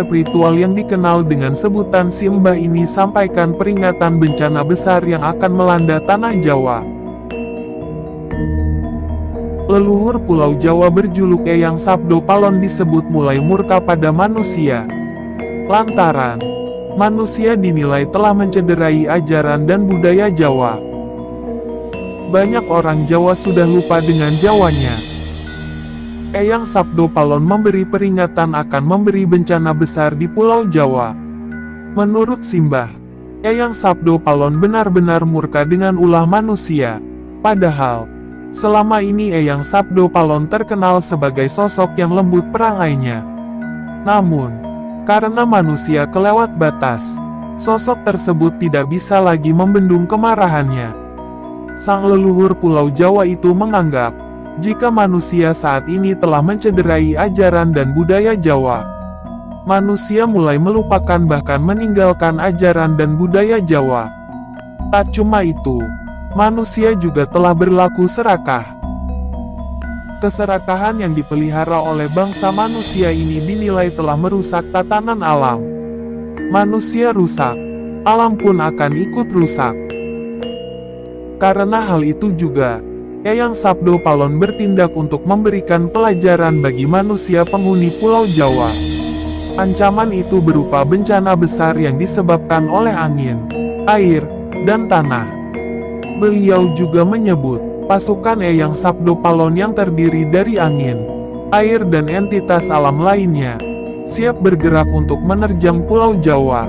spiritual yang dikenal dengan sebutan Simbah ini sampaikan peringatan bencana besar yang akan melanda tanah Jawa. Leluhur Pulau Jawa berjuluk Eyang Sabdo Palon disebut mulai murka pada manusia. Lantaran manusia dinilai telah mencederai ajaran dan budaya Jawa. Banyak orang Jawa sudah lupa dengan Jawanya. Eyang Sabdo Palon memberi peringatan akan memberi bencana besar di Pulau Jawa. Menurut Simbah, Eyang Sabdo Palon benar-benar murka dengan ulah manusia. Padahal, selama ini Eyang Sabdo Palon terkenal sebagai sosok yang lembut perangainya. Namun, karena manusia kelewat batas, sosok tersebut tidak bisa lagi membendung kemarahannya. Sang leluhur Pulau Jawa itu menganggap, jika manusia saat ini telah mencederai ajaran dan budaya Jawa, manusia mulai melupakan bahkan meninggalkan ajaran dan budaya Jawa. Tak cuma itu, manusia juga telah berlaku serakah. Keserakahan yang dipelihara oleh bangsa manusia ini dinilai telah merusak tatanan alam. Manusia rusak, alam pun akan ikut rusak. Karena hal itu juga, Eyang Sabdo Palon bertindak untuk memberikan pelajaran bagi manusia penghuni Pulau Jawa. Ancaman itu berupa bencana besar yang disebabkan oleh angin, air, dan tanah. Beliau juga menyebut, pasukan Eyang Sabdo Palon yang terdiri dari angin, air dan entitas alam lainnya, siap bergerak untuk menerjang Pulau Jawa.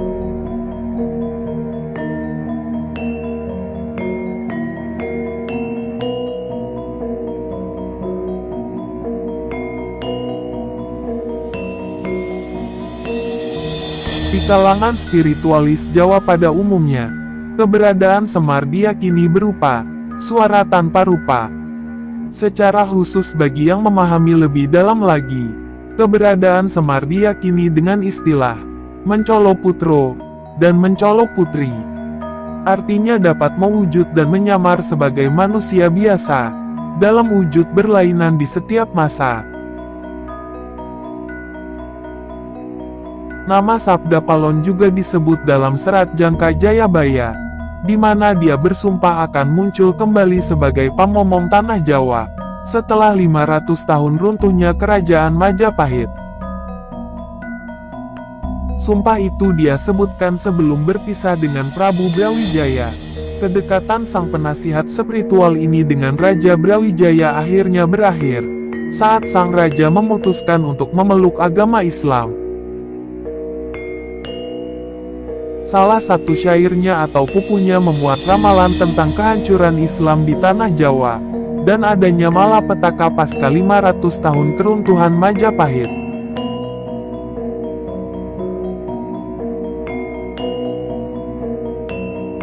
Di kalangan spiritualis Jawa pada umumnya, keberadaan Semar diyakini berupa suara tanpa rupa. Secara khusus bagi yang memahami lebih dalam lagi, keberadaan Semar diyakini dengan istilah mencolo putro dan mencolo putri. Artinya dapat mewujud dan menyamar sebagai manusia biasa, dalam wujud berlainan di setiap masa. Nama Sabda Palon juga disebut dalam serat Jangka Jayabaya, di mana dia bersumpah akan muncul kembali sebagai pamomong tanah Jawa, setelah 500 tahun runtuhnya kerajaan Majapahit. Sumpah itu dia sebutkan sebelum berpisah dengan Prabu Brawijaya. Kedekatan sang penasihat spiritual ini dengan Raja Brawijaya akhirnya berakhir, saat sang raja memutuskan untuk memeluk agama Islam. Salah satu syairnya atau pupunya memuat ramalan tentang kehancuran Islam di tanah Jawa, dan adanya malapetaka pasca 500 tahun keruntuhan Majapahit.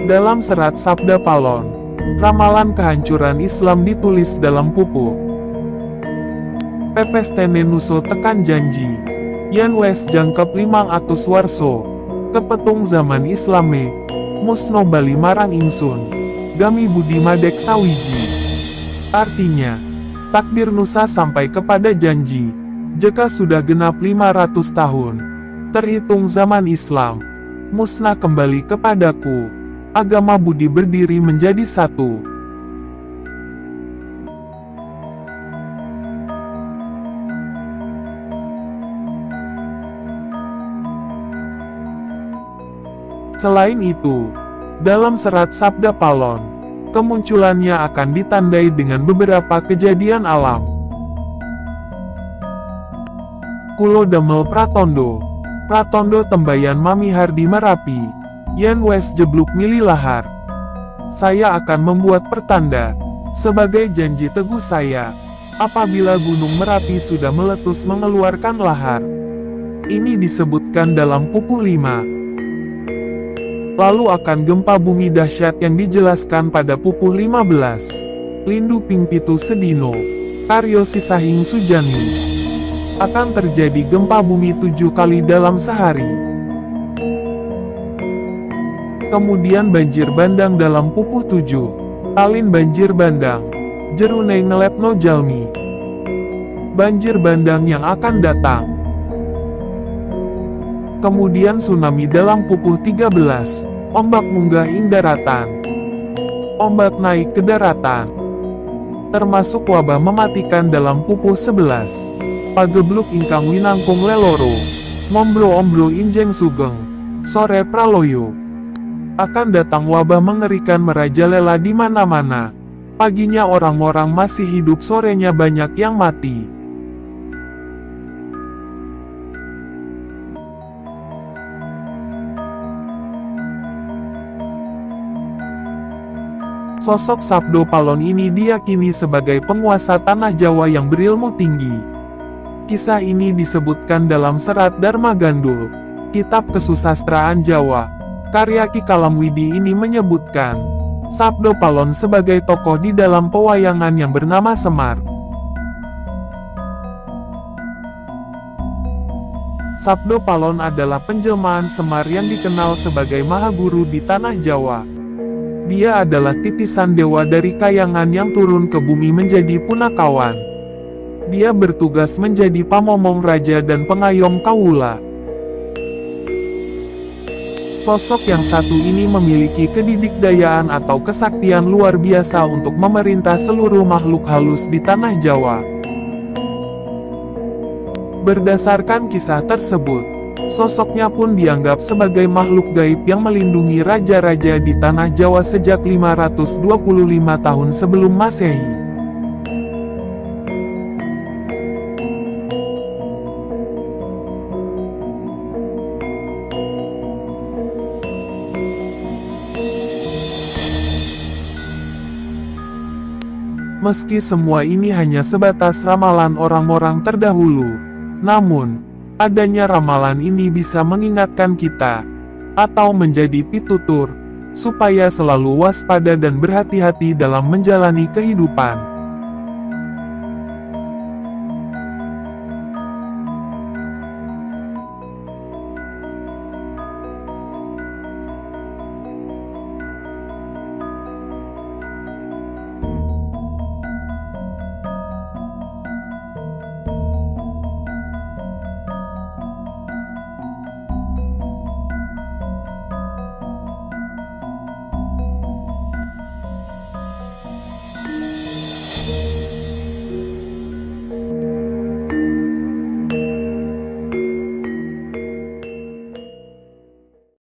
Dalam serat Sabda Palon, ramalan kehancuran Islam ditulis dalam pupu. Pepes tene nusul tekan janji, yen wes jangkep 500 warso, kepetung zaman Islame, musno bali marang ingsun, gami budi madek sawiji. Artinya, takdir Nusa sampai kepada janji, jika sudah genap 500 tahun, terhitung zaman Islam, musnah kembali kepadaku, agama budi berdiri menjadi satu. Selain itu, dalam serat Sabda Palon, kemunculannya akan ditandai dengan beberapa kejadian alam. Kulo damel pratondo, pratondo tembayan mamihar di Merapi, yen wes jebluk mili lahar. Saya akan membuat pertanda, sebagai janji teguh saya, apabila Gunung Merapi sudah meletus mengeluarkan lahar. Ini disebutkan dalam pupu 5. Lalu akan gempa bumi dahsyat yang dijelaskan pada pupu 15. Lindu ping pitu sedino, karyo sisahing sujani. Akan terjadi gempa bumi 7 kali dalam sehari. Kemudian banjir bandang dalam pupu 7. Talin banjir bandang, jerune ngelepno jalmi. Banjir bandang yang akan datang. Kemudian tsunami dalam pukul 13, ombak munggah ing daratan. Ombak naik ke daratan. Termasuk wabah mematikan dalam pukul 11. Pagebluk ingkang winangkung leloro. Ngombro-ombro injeng sugeng. Sore praloyo. Akan datang wabah mengerikan merajalela di mana-mana. Paginya orang-orang masih hidup, sorenya banyak yang mati. Sosok Sabdo Palon ini diyakini sebagai penguasa tanah Jawa yang berilmu tinggi. Kisah ini disebutkan dalam serat Dharma Gandul, Kitab Kesusastraan Jawa. Karya Ki Kalamwidi ini menyebutkan Sabdo Palon sebagai tokoh di dalam pewayangan yang bernama Semar. Sabdo Palon adalah penjelmaan Semar yang dikenal sebagai Mahaguru di tanah Jawa. Dia adalah titisan dewa dari Kayangan yang turun ke bumi menjadi punakawan. Dia bertugas menjadi pamomong raja dan pengayom kawula. Sosok yang satu ini memiliki kedidikdayaan atau kesaktian luar biasa untuk memerintah seluruh makhluk halus di tanah Jawa. Berdasarkan kisah tersebut, sosoknya pun dianggap sebagai makhluk gaib yang melindungi raja-raja di tanah Jawa sejak 525 tahun sebelum Masehi. Meski semua ini hanya sebatas ramalan orang-orang terdahulu, namun, adanya ramalan ini bisa mengingatkan kita, atau menjadi pitutur, supaya selalu waspada dan berhati-hati dalam menjalani kehidupan.